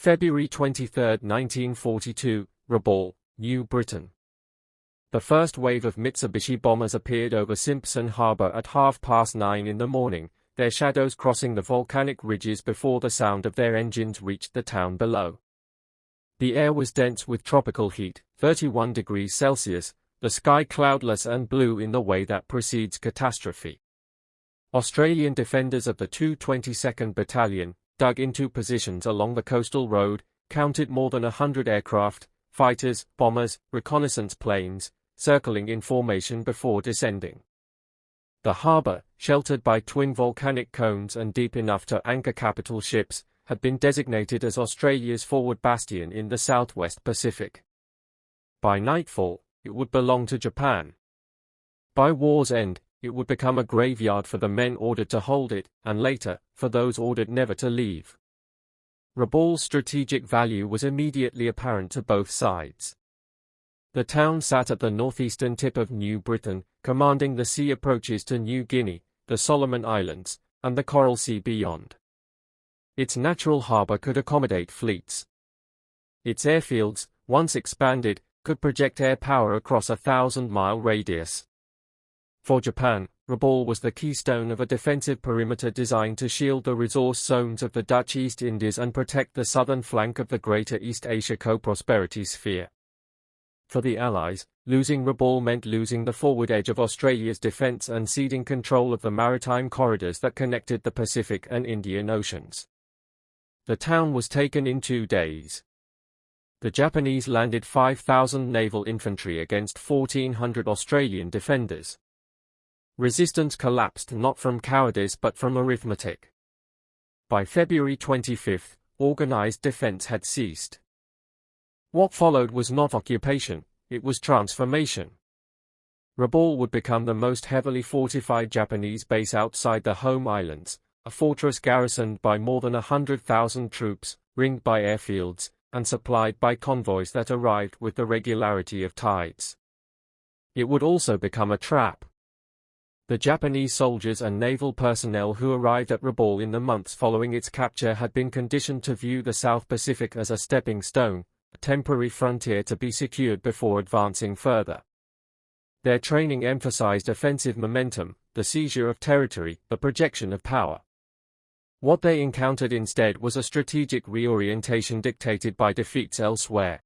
February 23, 1942, Rabaul, New Britain. The first wave of Mitsubishi bombers appeared over Simpson Harbor at 9:30 in the morning, their shadows crossing the volcanic ridges before the sound of their engines reached the town below. The air was dense with tropical heat, 31 degrees Celsius, the sky cloudless and blue in the way that precedes catastrophe. Australian defenders of the 222nd Battalion dug into positions along the coastal road, counted more than 100 aircraft, fighters, bombers, reconnaissance planes, circling in formation before descending. The harbour, sheltered by twin volcanic cones and deep enough to anchor capital ships, had been designated as Australia's forward bastion in the southwest Pacific. By nightfall, it would belong to Japan. By war's end, it would become a graveyard for the men ordered to hold it, and later, for those ordered never to leave. Rabaul's strategic value was immediately apparent to both sides. The town sat at the northeastern tip of New Britain, commanding the sea approaches to New Guinea, the Solomon Islands, and the Coral Sea beyond. Its natural harbour could accommodate fleets. Its airfields, once expanded, could project air power across a 1,000-mile radius. For Japan, Rabaul was the keystone of a defensive perimeter designed to shield the resource zones of the Dutch East Indies and protect the southern flank of the Greater East Asia Co-Prosperity Sphere. For the Allies, losing Rabaul meant losing the forward edge of Australia's defence and ceding control of the maritime corridors that connected the Pacific and Indian Oceans. The town was taken in 2 days. The Japanese landed 5,000 naval infantry against 1,400 Australian defenders. Resistance collapsed not from cowardice but from arithmetic. By February 25, organised defence had ceased. What followed was not occupation, it was transformation. Rabaul would become the most heavily fortified Japanese base outside the home islands, a fortress garrisoned by more than 100,000 troops, ringed by airfields, and supplied by convoys that arrived with the regularity of tides. It would also become a trap. The Japanese soldiers and naval personnel who arrived at Rabaul in the months following its capture had been conditioned to view the South Pacific as a stepping stone, a temporary frontier to be secured before advancing further. Their training emphasized offensive momentum, the seizure of territory, the projection of power. What they encountered instead was a strategic reorientation dictated by defeats elsewhere.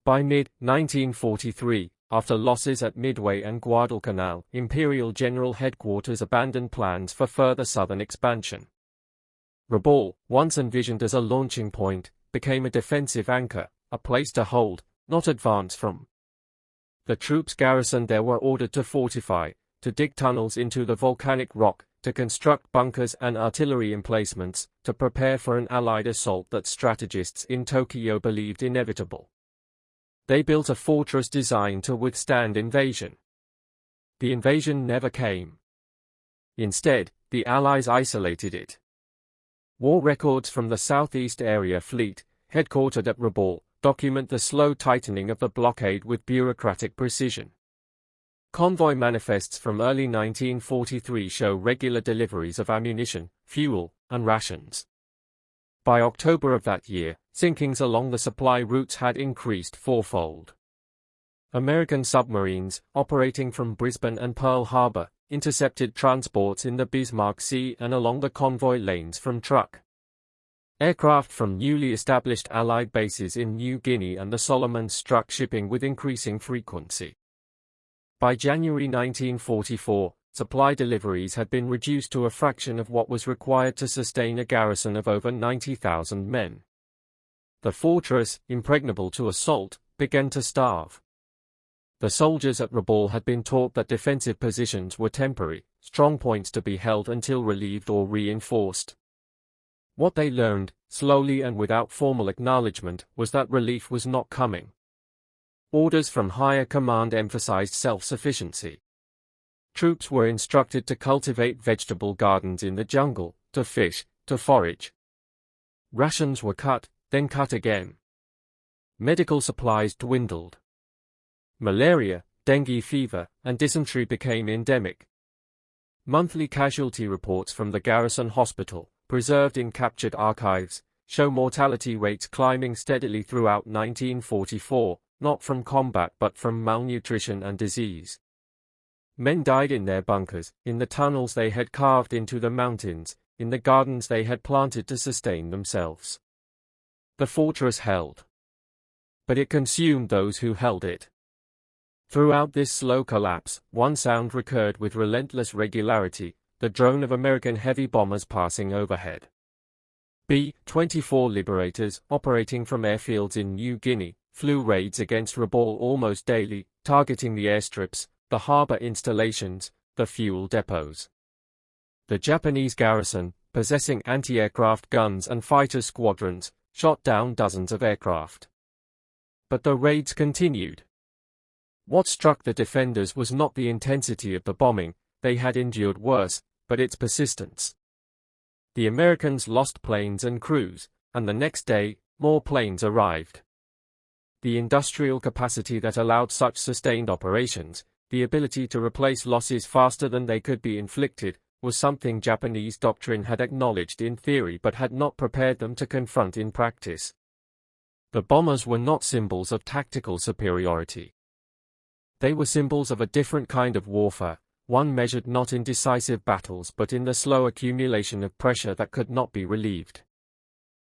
By mid-1943, after losses at Midway and Guadalcanal, Imperial General Headquarters abandoned plans for further southern expansion. Rabaul, once envisioned as a launching point, became a defensive anchor, a place to hold, not advance from. The troops garrisoned there were ordered to fortify, to dig tunnels into the volcanic rock, to construct bunkers and artillery emplacements, to prepare for an Allied assault that strategists in Tokyo believed inevitable. They built a fortress designed to withstand invasion. The invasion never came. Instead, the Allies isolated it. War records from the Southeast Area Fleet, headquartered at Rabaul, document the slow tightening of the blockade with bureaucratic precision. Convoy manifests from early 1943 show regular deliveries of ammunition, fuel, and rations. By October of that year, sinkings along the supply routes had increased fourfold. American submarines, operating from Brisbane and Pearl Harbor, intercepted transports in the Bismarck Sea and along the convoy lanes from Truk. Aircraft from newly established Allied bases in New Guinea and the Solomons struck shipping with increasing frequency. By January 1944, supply deliveries had been reduced to a fraction of what was required to sustain a garrison of over 90,000 men. The fortress, impregnable to assault, began to starve. The soldiers at Rabaul had been taught that defensive positions were temporary, strong points to be held until relieved or reinforced. What they learned, slowly and without formal acknowledgement, was that relief was not coming. Orders from higher command emphasized self-sufficiency. Troops were instructed to cultivate vegetable gardens in the jungle, to fish, to forage. Rations were cut, then cut again. Medical supplies dwindled. Malaria, dengue fever, and dysentery became endemic. Monthly casualty reports from the garrison hospital, preserved in captured archives, show mortality rates climbing steadily throughout 1944, not from combat but from malnutrition and disease. Men died in their bunkers, in the tunnels they had carved into the mountains, in the gardens they had planted to sustain themselves. The fortress held. But it consumed those who held it. Throughout this slow collapse, one sound recurred with relentless regularity, the drone of American heavy bombers passing overhead. B-24 Liberators, operating from airfields in New Guinea, flew raids against Rabaul almost daily, targeting the airstrips, the harbor installations, the fuel depots. The Japanese garrison, possessing anti-aircraft guns and fighter squadrons, shot down dozens of aircraft. But the raids continued. What struck the defenders was not the intensity of the bombing, they had endured worse, but its persistence. The Americans lost planes and crews, and the next day, more planes arrived. The industrial capacity that allowed such sustained operations, the ability to replace losses faster than they could be inflicted, was something Japanese doctrine had acknowledged in theory but had not prepared them to confront in practice. The bombers were not symbols of tactical superiority. They were symbols of a different kind of warfare, one measured not in decisive battles but in the slow accumulation of pressure that could not be relieved.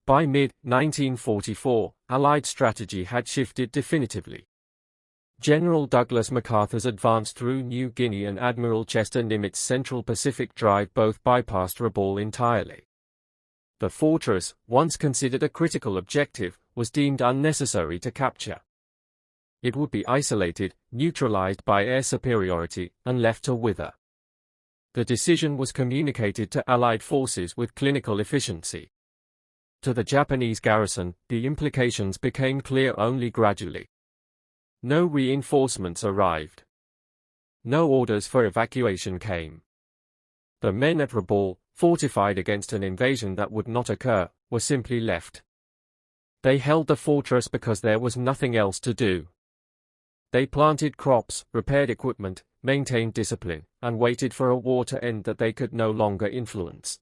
By mid-1944, Allied strategy had shifted definitively. General Douglas MacArthur's advance through New Guinea and Admiral Chester Nimitz' Central Pacific Drive both bypassed Rabaul entirely. The fortress, once considered a critical objective, was deemed unnecessary to capture. It would be isolated, neutralized by air superiority, and left to wither. The decision was communicated to Allied forces with clinical efficiency. To the Japanese garrison, the implications became clear only gradually. No reinforcements arrived. No orders for evacuation came. The men at Rabaul, fortified against an invasion that would not occur, were simply left. They held the fortress because there was nothing else to do. They planted crops, repaired equipment, maintained discipline, and waited for a war to end that they could no longer influence.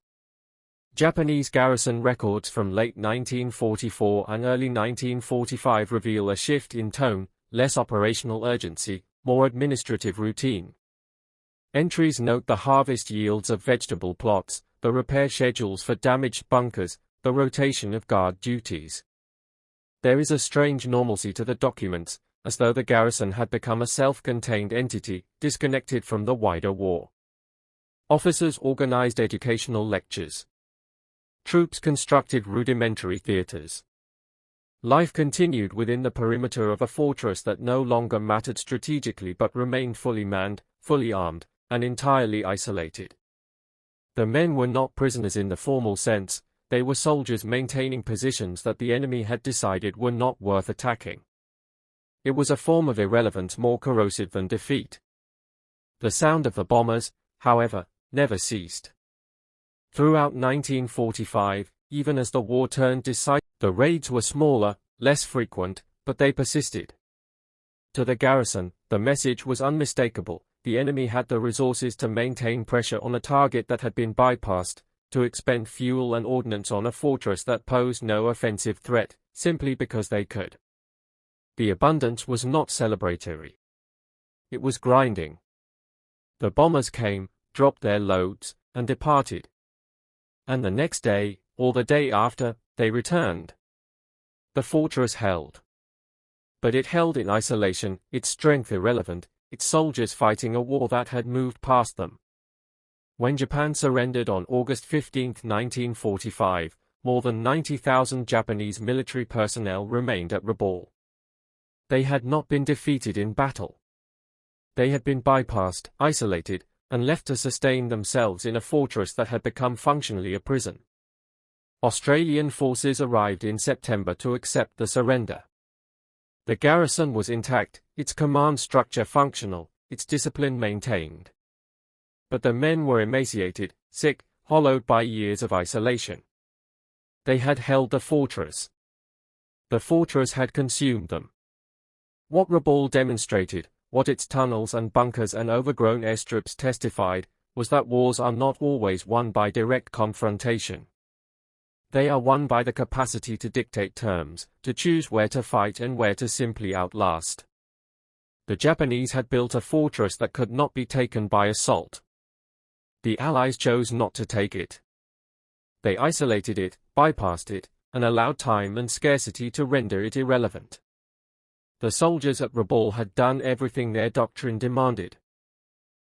Japanese garrison records from late 1944 and early 1945 reveal a shift in tone, less operational urgency, more administrative routine. Entries note the harvest yields of vegetable plots, the repair schedules for damaged bunkers, the rotation of guard duties. There is a strange normalcy to the documents, as though the garrison had become a self-contained entity, disconnected from the wider war. Officers organized educational lectures. Troops constructed rudimentary theaters. Life continued within the perimeter of a fortress that no longer mattered strategically but remained fully manned, fully armed, and entirely isolated. The men were not prisoners in the formal sense, they were soldiers maintaining positions that the enemy had decided were not worth attacking. It was a form of irrelevance more corrosive than defeat. The sound of the bombers, however, never ceased. Throughout 1945, even as the war turned decisive, the raids were smaller, less frequent, but they persisted. To the garrison, the message was unmistakable: the enemy had the resources to maintain pressure on a target that had been bypassed, to expend fuel and ordnance on a fortress that posed no offensive threat, simply because they could. The abundance was not celebratory. It was grinding. The bombers came, dropped their loads, and departed. And the next day, or the day after, they returned. The fortress held. But it held in isolation, its strength irrelevant, its soldiers fighting a war that had moved past them. When Japan surrendered on August 15, 1945, more than 90,000 Japanese military personnel remained at Rabaul. They had not been defeated in battle. They had been bypassed, isolated, and left to sustain themselves in a fortress that had become functionally a prison. Australian forces arrived in September to accept the surrender. The garrison was intact, its command structure functional, its discipline maintained. But the men were emaciated, sick, hollowed by years of isolation. They had held the fortress. The fortress had consumed them. What Rabaul demonstrated, what its tunnels and bunkers and overgrown airstrips testified, was that wars are not always won by direct confrontation. They are won by the capacity to dictate terms, to choose where to fight and where to simply outlast. The Japanese had built a fortress that could not be taken by assault. The Allies chose not to take it. They isolated it, bypassed it, and allowed time and scarcity to render it irrelevant. The soldiers at Rabaul had done everything their doctrine demanded.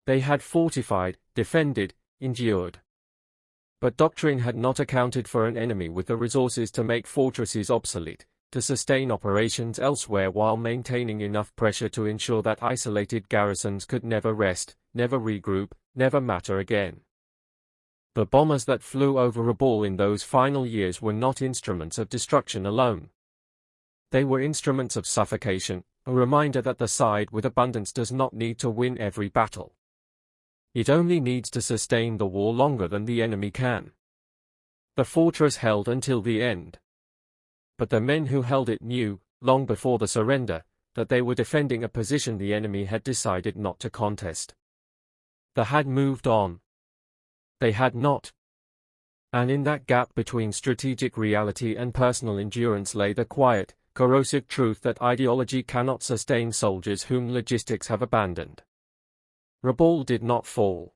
They had fortified, defended, endured. But doctrine had not accounted for an enemy with the resources to make fortresses obsolete, to sustain operations elsewhere while maintaining enough pressure to ensure that isolated garrisons could never rest, never regroup, never matter again. The bombers that flew over Rabaul in those final years were not instruments of destruction alone. They were instruments of suffocation, a reminder that the side with abundance does not need to win every battle. It only needs to sustain the war longer than the enemy can. The fortress held until the end. But the men who held it knew, long before the surrender, that they were defending a position the enemy had decided not to contest. They had moved on. They had not. And in that gap between strategic reality and personal endurance lay the quiet, corrosive truth that ideology cannot sustain soldiers whom logistics have abandoned. Rabaul did not fall.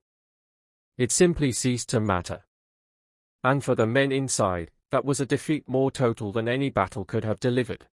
It simply ceased to matter. And for the men inside, that was a defeat more total than any battle could have delivered.